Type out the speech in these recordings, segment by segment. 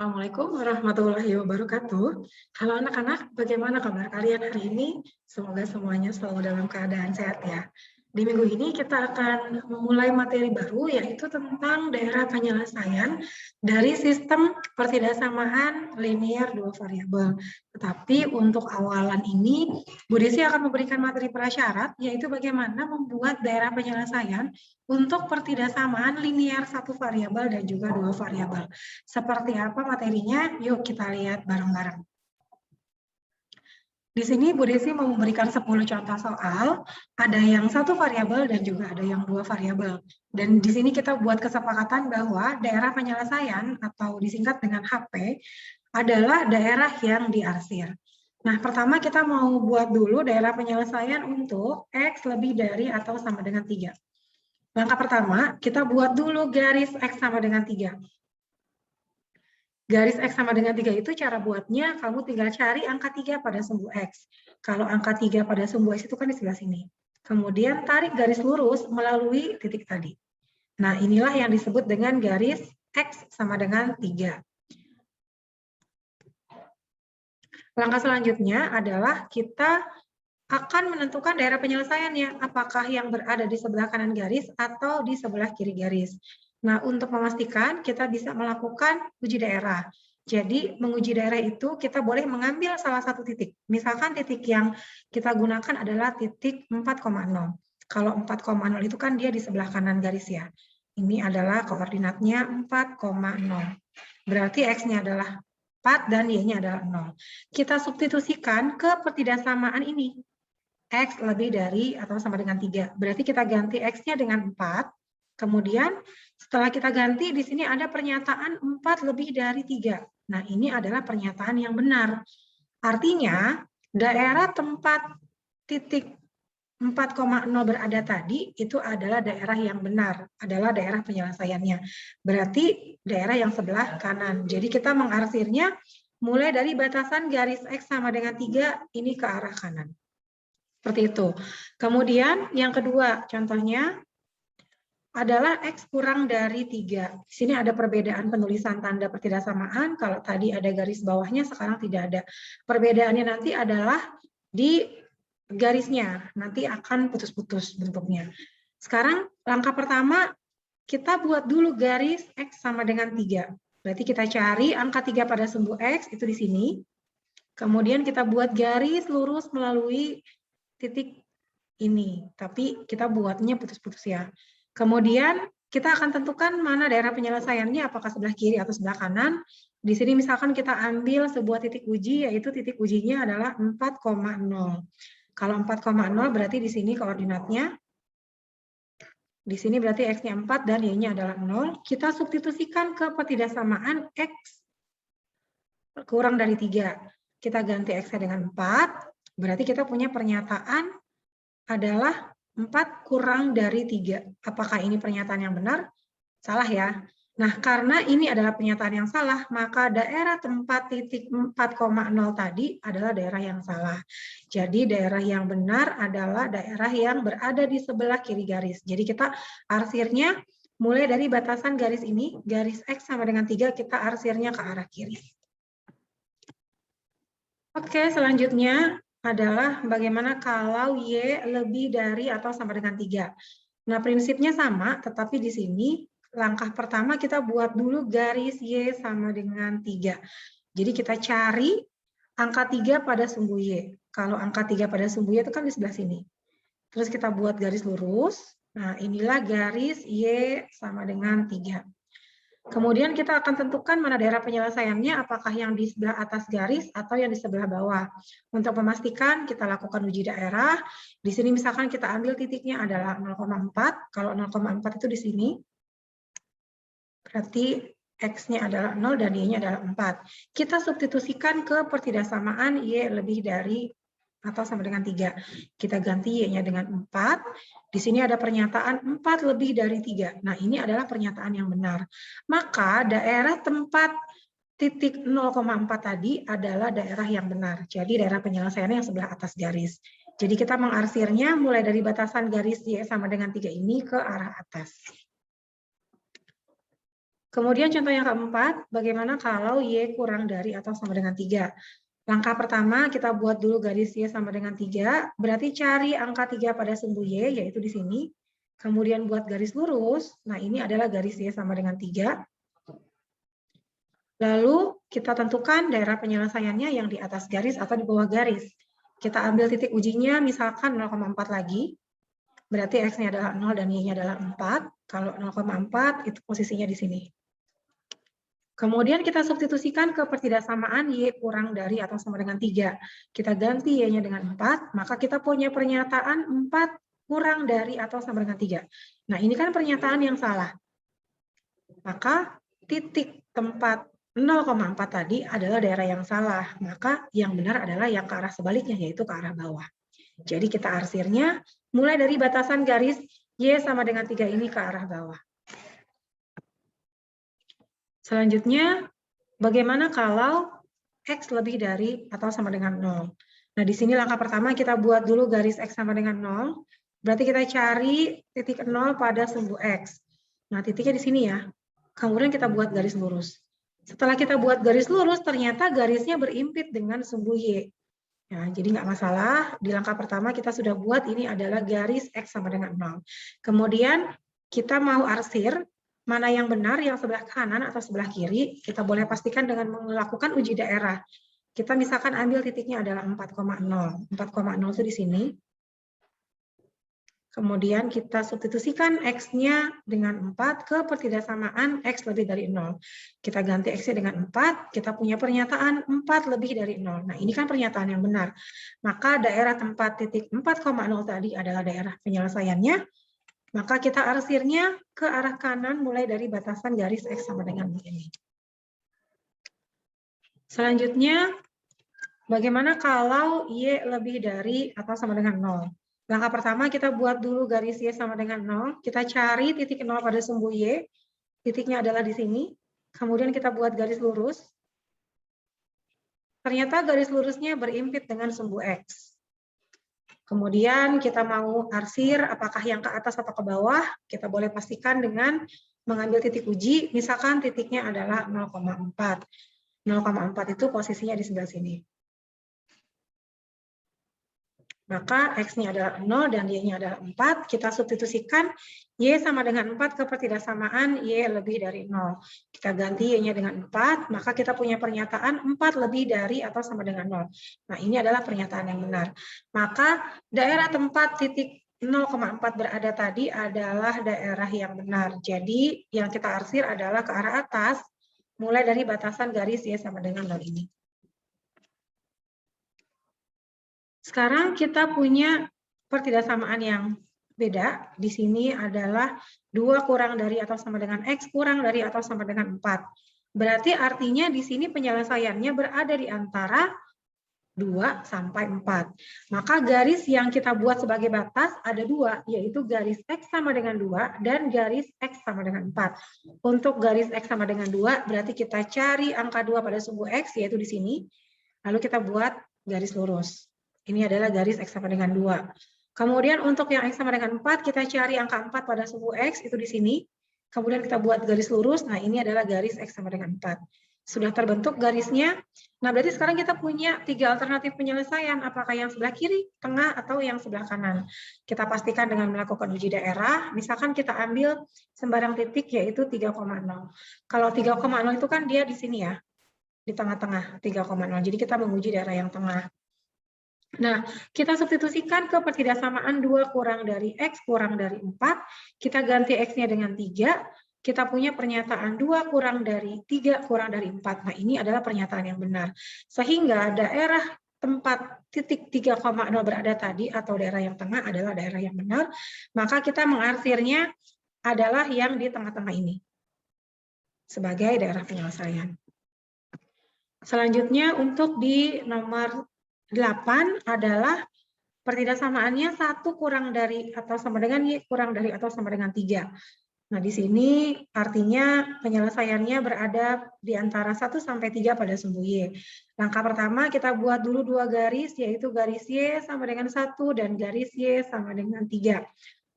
Assalamualaikum warahmatullahi wabarakatuh. Halo anak-anak, bagaimana kabar kalian hari ini? Semoga semuanya selalu dalam keadaan sehat ya. Di minggu ini kita akan memulai materi baru yaitu tentang daerah penyelesaian dari sistem pertidaksamaan linear dua variabel. Tetapi untuk awalan ini, Bu Desi akan memberikan materi prasyarat yaitu bagaimana membuat daerah penyelesaian untuk pertidaksamaan linear satu variabel dan juga dua variabel. Seperti apa materinya? Yuk kita lihat bareng-bareng. Di sini Bu Desi mau memberikan 10 contoh soal, ada yang satu variabel dan juga ada yang dua variabel. Dan di sini kita buat kesepakatan bahwa daerah penyelesaian atau disingkat dengan HP adalah daerah yang diarsir. Nah, pertama kita mau buat dulu daerah penyelesaian untuk X lebih dari atau sama dengan 3. Langkah pertama, kita buat dulu garis X sama dengan 3. Garis X sama dengan 3 itu cara buatnya, kamu tinggal cari angka 3 pada sumbu X. Kalau angka 3 pada sumbu X itu kan di sebelah sini. Kemudian tarik garis lurus melalui titik tadi. Nah, inilah yang disebut dengan garis X sama dengan 3. Langkah selanjutnya adalah kita akan menentukan daerah penyelesaiannya, apakah yang berada di sebelah kanan garis atau di sebelah kiri garis. Nah, untuk memastikan kita bisa melakukan uji daerah. Jadi, menguji daerah itu kita boleh mengambil salah satu titik. Misalkan titik yang kita gunakan adalah titik 4,0. Kalau 4,0 itu kan dia di sebelah kanan garis ya. Ini adalah koordinatnya 4,0. Berarti X-nya adalah 4 dan Y-nya adalah 0. Kita substitusikan ke pertidaksamaan ini. X lebih dari atau sama dengan 3. Berarti kita ganti X-nya dengan 4. Kemudian setelah kita ganti, di sini ada pernyataan 4 lebih dari 3. Nah, ini adalah pernyataan yang benar. Artinya, daerah tempat titik 4,0 berada tadi, itu adalah daerah yang benar, adalah daerah penyelesaiannya. Berarti daerah yang sebelah kanan. Jadi kita mengarsirnya mulai dari batasan garis X sama dengan 3, ini ke arah kanan. Seperti itu. Kemudian yang kedua, contohnya adalah X kurang dari 3. Di sini ada perbedaan penulisan tanda pertidaksamaan. Kalau tadi ada garis bawahnya, sekarang tidak ada. Perbedaannya nanti adalah di garisnya. Nanti akan putus-putus bentuknya. Sekarang langkah pertama, kita buat dulu garis X sama dengan 3. Berarti kita cari angka 3 pada sumbu X, itu di sini. Kemudian kita buat garis lurus melalui titik ini, tapi kita buatnya putus-putus ya. Kemudian kita akan tentukan mana daerah penyelesaiannya, apakah sebelah kiri atau sebelah kanan. Di sini misalkan kita ambil sebuah titik uji, yaitu titik ujinya adalah 4,0. Kalau 4,0 berarti di sini koordinatnya, di sini berarti X-nya 4 dan Y-nya adalah 0. Kita substitusikan ke pertidaksamaan X kurang dari 3. Kita ganti X-nya dengan 4, berarti kita punya pernyataan adalah 4 kurang dari 3. Apakah ini pernyataan yang benar? Salah ya. Nah, karena ini adalah pernyataan yang salah, maka daerah tempat titik 4,0 tadi adalah daerah yang salah. Jadi daerah yang benar adalah daerah yang berada di sebelah kiri garis. Jadi kita arsirnya mulai dari batasan garis ini, garis X sama dengan 3, kita arsirnya ke arah kiri. Oke, selanjutnya adalah bagaimana kalau Y lebih dari atau sama dengan 3. Nah, prinsipnya sama, tetapi di sini langkah pertama kita buat dulu garis Y sama dengan 3. Jadi kita cari angka 3 pada sumbu Y. Kalau angka 3 pada sumbu Y itu kan di sebelah sini. Terus kita buat garis lurus. Nah, inilah garis Y sama dengan 3. Kemudian kita akan tentukan mana daerah penyelesaiannya, apakah yang di sebelah atas garis atau yang di sebelah bawah. Untuk memastikan, kita lakukan uji daerah. Di sini misalkan kita ambil titiknya adalah 0,4. Kalau 0,4 itu di sini, berarti X-nya adalah 0 dan Y-nya adalah 4. Kita substitusikan ke pertidaksamaan Y lebih dari atau sama dengan 3. Kita ganti Y-nya dengan 4. Di sini ada pernyataan 4 lebih dari 3. Nah, ini adalah pernyataan yang benar. Maka daerah tempat titik 0,4 tadi adalah daerah yang benar. Jadi daerah penyelesaiannya yang sebelah atas garis. Jadi kita mengarsirnya mulai dari batasan garis Y sama dengan 3 ini ke arah atas. Kemudian contoh yang keempat, bagaimana kalau Y kurang dari atau sama dengan 3? Langkah pertama, kita buat dulu garis Y sama dengan 3, berarti cari angka 3 pada sumbu Y, yaitu di sini. Kemudian buat garis lurus, nah ini adalah garis Y sama dengan 3. Lalu kita tentukan daerah penyelesaiannya yang di atas garis atau di bawah garis. Kita ambil titik ujinya, misalkan 0,4 lagi, berarti X-nya adalah 0 dan Y-nya adalah 4. Kalau 0,4 itu posisinya di sini. Kemudian kita substitusikan ke pertidaksamaan Y kurang dari atau sama dengan 3. Kita ganti Y-nya dengan 4, maka kita punya pernyataan 4 kurang dari atau sama dengan 3. Nah, ini kan pernyataan yang salah. Maka titik tempat 0,4 tadi adalah daerah yang salah. Maka yang benar adalah yang ke arah sebaliknya, yaitu ke arah bawah. Jadi kita arsirnya mulai dari batasan garis Y sama dengan 3 ini ke arah bawah. Selanjutnya, bagaimana kalau X lebih dari atau sama dengan 0? Nah, di sini langkah pertama kita buat dulu garis X sama dengan 0. Berarti kita cari titik 0 pada sumbu X. Nah, titiknya di sini ya. Kemudian kita buat garis lurus. Setelah kita buat garis lurus, ternyata garisnya berimpit dengan sumbu Y. Ya, jadi nggak masalah. Di langkah pertama kita sudah buat ini adalah garis X sama dengan 0. Kemudian kita mau arsir, mana yang benar, yang sebelah kanan atau sebelah kiri, kita boleh pastikan dengan melakukan uji daerah. Kita misalkan ambil titiknya adalah 4,0. 4,0 itu di sini. Kemudian kita substitusikan X-nya dengan 4 ke pertidaksamaan X lebih dari 0. Kita ganti X-nya dengan 4, kita punya pernyataan 4 lebih dari 0. Nah, ini kan pernyataan yang benar. Maka daerah tempat titik 4,0 tadi adalah daerah penyelesaiannya. Maka kita arsirnya ke arah kanan mulai dari batasan garis X sama dengan ini. Selanjutnya, bagaimana kalau Y lebih dari atau sama dengan 0? Langkah pertama kita buat dulu garis Y sama dengan 0. Kita cari titik 0 pada sumbu Y. Titiknya adalah di sini. Kemudian kita buat garis lurus. Ternyata garis lurusnya berimpit dengan sumbu X. Kemudian kita mau arsir apakah yang ke atas atau ke bawah. Kita boleh pastikan dengan mengambil titik uji. Misalkan titiknya adalah 0,4. 0,4 itu posisinya di sebelah sini. Maka X-nya adalah 0 dan Y-nya adalah 4. Kita substitusikan Y sama dengan 4 ke pertidaksamaan Y lebih dari 0. Kita ganti Y-nya dengan 4, maka kita punya pernyataan 4 lebih dari atau sama dengan 0. Nah, ini adalah pernyataan yang benar. Maka daerah tempat titik 0,4 berada tadi adalah daerah yang benar. Jadi, yang kita arsir adalah ke arah atas, mulai dari batasan garis Y sama dengan 0 ini. Sekarang kita punya pertidaksamaan yang beda. Di sini adalah 2 kurang dari atau sama dengan X kurang dari atau sama dengan 4. Berarti artinya di sini penyelesaiannya berada di antara 2 sampai 4. Maka garis yang kita buat sebagai batas ada 2, yaitu garis X sama dengan 2 dan garis X sama dengan 4. Untuk garis X sama dengan 2, berarti kita cari angka 2 pada sumbu X, yaitu di sini. Lalu kita buat garis lurus. Ini adalah garis X sama dengan 2. Kemudian untuk yang X sama dengan 4, kita cari angka 4 pada sumbu X, itu di sini. Kemudian kita buat garis lurus, nah ini adalah garis X sama dengan 4. Sudah terbentuk garisnya. Nah, berarti sekarang kita punya 3 alternatif penyelesaian, apakah yang sebelah kiri, tengah, atau yang sebelah kanan. Kita pastikan dengan melakukan uji daerah, misalkan kita ambil sembarang titik, yaitu 3,0. Kalau 3,0 itu kan dia di sini ya, di tengah-tengah 3,0. Jadi kita menguji daerah yang tengah. Nah, kita substitusikan ke pertidaksamaan 2 kurang dari X kurang dari 4. Kita ganti X-nya dengan 3. Kita punya pernyataan 2 kurang dari 3 kurang dari 4. Nah, ini adalah pernyataan yang benar. Sehingga daerah tempat titik 3,0 berada tadi atau daerah yang tengah adalah daerah yang benar. Maka kita mengarsirnya adalah yang di tengah-tengah ini sebagai daerah penyelesaian. Selanjutnya untuk di nomor 8 adalah pertidaksamaannya 1 kurang dari atau sama dengan Y kurang dari atau sama dengan 3. Nah, di sini artinya penyelesaiannya berada di antara 1 sampai 3 pada sumbu Y. Langkah pertama kita buat dulu 2 garis, yaitu garis Y sama dengan 1 dan garis Y sama dengan 3.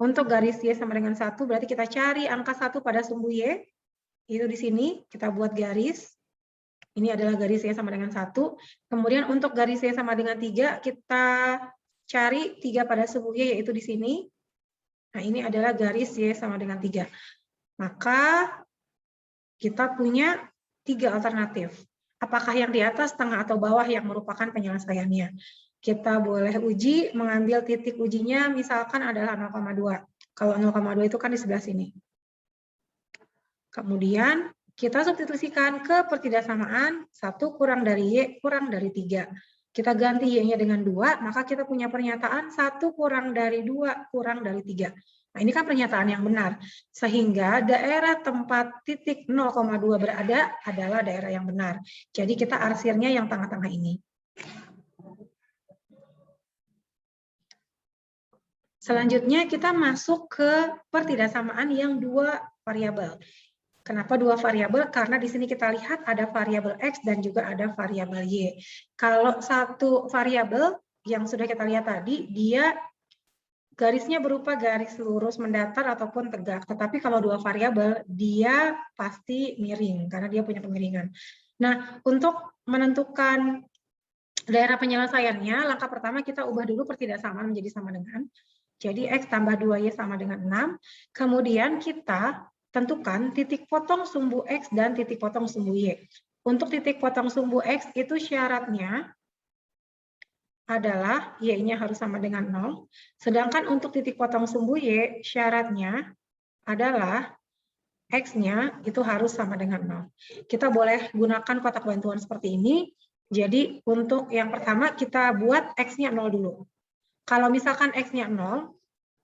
Untuk garis Y sama dengan 1 berarti kita cari angka 1 pada sumbu Y. itu di sini kita buat garis. Ini adalah garis Y sama dengan 1. Kemudian untuk garis Y sama dengan 3, kita cari 3 pada subuh Y, yaitu di sini. Nah, ini adalah garis Y sama dengan 3. Maka kita punya 3 alternatif. Apakah yang di atas, tengah, atau bawah yang merupakan penyelesaiannya? Kita boleh uji, mengambil titik ujinya misalkan adalah 0,2. Kalau 0,2 itu kan di sebelah sini. Kemudian kita substitusikan ke pertidaksamaan 1 kurang dari Y kurang dari 3. Kita ganti Y-nya dengan 2, maka kita punya pernyataan 1 kurang dari 2 kurang dari 3. Nah, ini kan pernyataan yang benar. Sehingga daerah tempat titik 0,2 berada adalah daerah yang benar. Jadi kita arsirnya yang tengah-tengah ini. Selanjutnya kita masuk ke pertidaksamaan yang 2 variabel. Kenapa 2 variabel? Karena di sini kita lihat ada variabel X dan juga ada variabel Y. Kalau 1 variabel yang sudah kita lihat tadi, dia garisnya berupa garis lurus mendatar ataupun tegak. Tetapi kalau 2 variabel, dia pasti miring karena dia punya kemiringan. Nah, untuk menentukan daerah penyelesaiannya, langkah pertama kita ubah dulu pertidaksamaan menjadi sama dengan. Jadi X tambah 2Y sama dengan 6. Kemudian kita tentukan titik potong sumbu X dan titik potong sumbu Y. Untuk titik potong sumbu X itu syaratnya adalah Y-nya harus sama dengan 0. Sedangkan untuk titik potong sumbu Y, syaratnya adalah X-nya itu harus sama dengan 0. Kita boleh gunakan kotak bantuan seperti ini. Jadi untuk yang pertama kita buat X-nya 0 dulu. Kalau misalkan X-nya 0,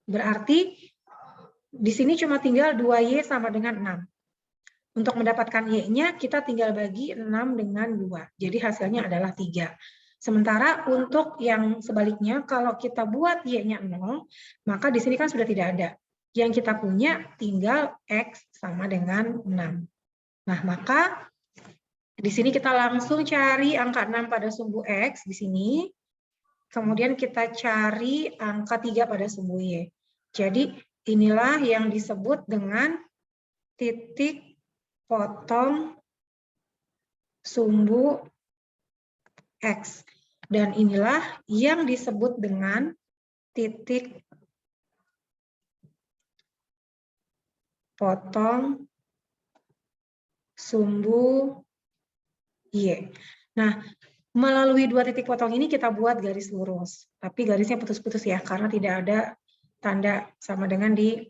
berarti di sini cuma tinggal 2Y sama dengan 6. Untuk mendapatkan Y-nya, kita tinggal bagi 6 dengan 2. Jadi hasilnya adalah 3. Sementara untuk yang sebaliknya, kalau kita buat Y-nya 0, maka di sini kan sudah tidak ada. Yang kita punya tinggal X sama dengan 6. Nah, maka di sini kita langsung cari angka 6 pada sumbu X di sini. Kemudian kita cari angka 3 pada sumbu Y. Jadi inilah yang disebut dengan titik potong sumbu X. Dan inilah yang disebut dengan titik potong sumbu Y. Nah, melalui 2 titik potong ini kita buat garis lurus. Tapi garisnya putus-putus ya, karena tidak ada tanda sama dengan di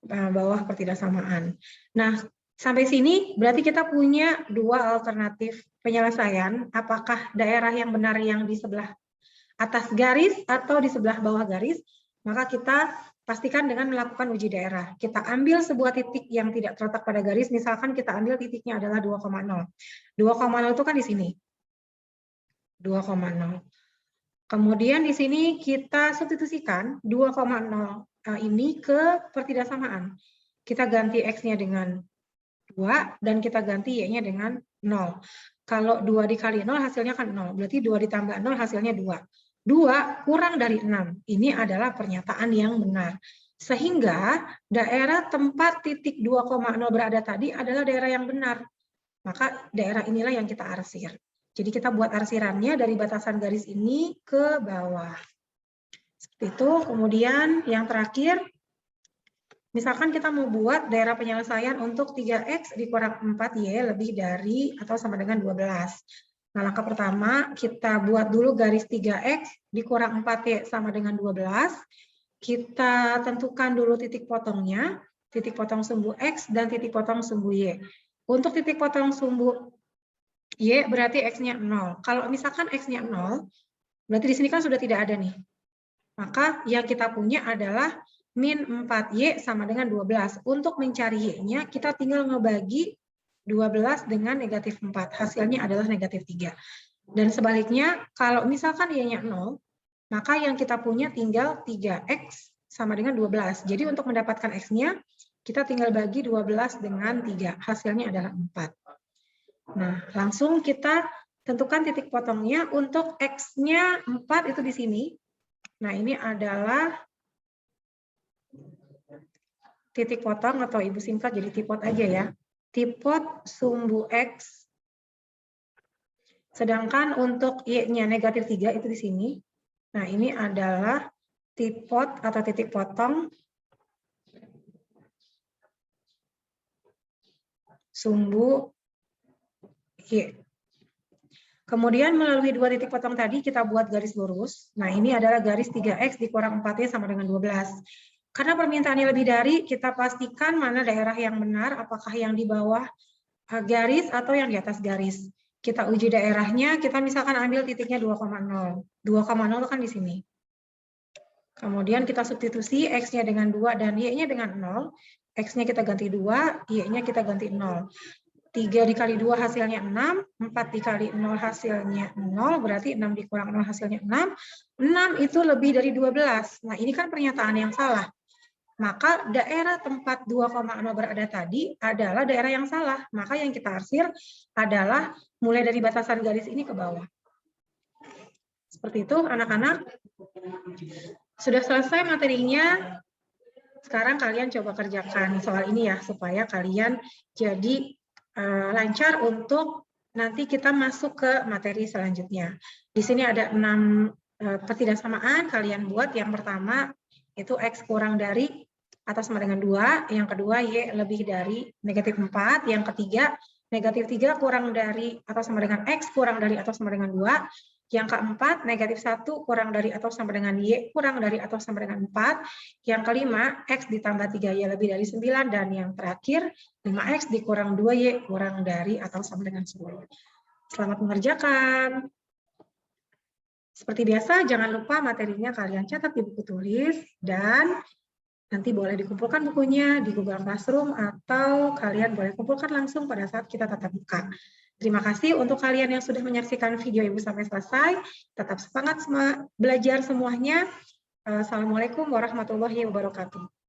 bawah pertidaksamaan. Nah, sampai sini berarti kita punya 2 alternatif penyelesaian. Apakah daerah yang benar yang di sebelah atas garis atau di sebelah bawah garis? Maka kita pastikan dengan melakukan uji daerah. Kita ambil sebuah titik yang tidak terletak pada garis, misalkan kita ambil titiknya adalah 2,0. 2,0 itu kan di sini. 2,0. Kemudian di sini kita substitusikan 2,0 ini ke pertidaksamaan. Kita ganti X-nya dengan 2 dan kita ganti Y-nya dengan 0. Kalau 2 dikali 0 hasilnya kan 0. Berarti 2 ditambah 0 hasilnya 2. 2 kurang dari 6. Ini adalah pernyataan yang benar. Sehingga daerah tempat titik 2,0 berada tadi adalah daerah yang benar. Maka daerah inilah yang kita arsir. Jadi kita buat arsirannya dari batasan garis ini ke bawah. Seperti itu. Kemudian yang terakhir, misalkan kita mau buat daerah penyelesaian untuk 3X dikurang 4Y lebih dari atau sama dengan 12. Nah, langkah pertama kita buat dulu garis 3X dikurang 4Y sama dengan 12. Kita tentukan dulu titik potongnya, titik potong sumbu X dan titik potong sumbu Y. Untuk titik potong sumbu Y berarti X-nya 0. Kalau misalkan X-nya 0, berarti di sini kan sudah tidak ada nih. Maka yang kita punya adalah min 4Y sama dengan 12. Untuk mencari Y-nya, kita tinggal ngebagi 12 dengan negatif 4. Hasilnya adalah negatif 3. Dan sebaliknya, kalau misalkan Y-nya 0, maka yang kita punya tinggal 3X sama dengan 12. Jadi untuk mendapatkan X-nya, kita tinggal bagi 12 dengan 3. Hasilnya adalah 4. Nah, langsung kita tentukan titik potongnya. Untuk X-nya 4 itu di sini. Nah, ini adalah titik potong atau ibu singkat jadi tipot aja ya. tipot sumbu X. Sedangkan untuk Y-nya negatif 3 itu di sini. Nah, ini adalah tipot atau titik potong sumbu Y. Kemudian melalui dua titik potong tadi kita buat garis lurus. Nah, ini adalah garis 3X dikurang 4Y sama dengan 12. Karena permintaannya lebih dari, kita pastikan mana daerah yang benar, apakah yang di bawah garis atau yang di atas garis. Kita uji daerahnya, kita misalkan ambil titiknya 2,0. 2,0 kan di sini. Kemudian kita substitusi X-nya dengan 2 dan Y-nya dengan 0. X-nya kita ganti 2, Y-nya kita ganti 0. 3 dikali 2 hasilnya 6, 4 dikali 0 hasilnya 0, berarti 6 dikurang 0 hasilnya 6. 6 itu lebih dari 12. Nah, ini kan pernyataan yang salah. Maka daerah tempat 2,0 berada tadi adalah daerah yang salah. Maka yang kita arsir adalah mulai dari batasan garis ini ke bawah. Seperti itu, anak-anak. Sudah selesai materinya. Sekarang kalian coba kerjakan soal ini ya, supaya kalian jadi lancar untuk nanti kita masuk ke materi selanjutnya. Di sini ada 6 ketidaksamaan, kalian buat. Yang pertama itu X kurang dari atau sama dengan 2, yang kedua Y lebih dari negatif 4, yang ketiga negatif 3 kurang dari atau sama dengan X kurang dari atau sama dengan 2, yang keempat negatif 1 kurang dari atau sama dengan Y kurang dari atau sama dengan 4, yang kelima X ditambah 3Y lebih dari 9, dan yang terakhir 5X dikurang 2Y kurang dari atau sama dengan 10. Selamat mengerjakan. Seperti biasa, jangan lupa materinya kalian catat di buku tulis, dan nanti boleh dikumpulkan bukunya di Google Classroom atau kalian boleh kumpulkan langsung pada saat kita tatap muka. Terima kasih untuk kalian yang sudah menyaksikan video Ibu sampai selesai. Tetap semangat belajar semuanya. Assalamualaikum warahmatullahi wabarakatuh.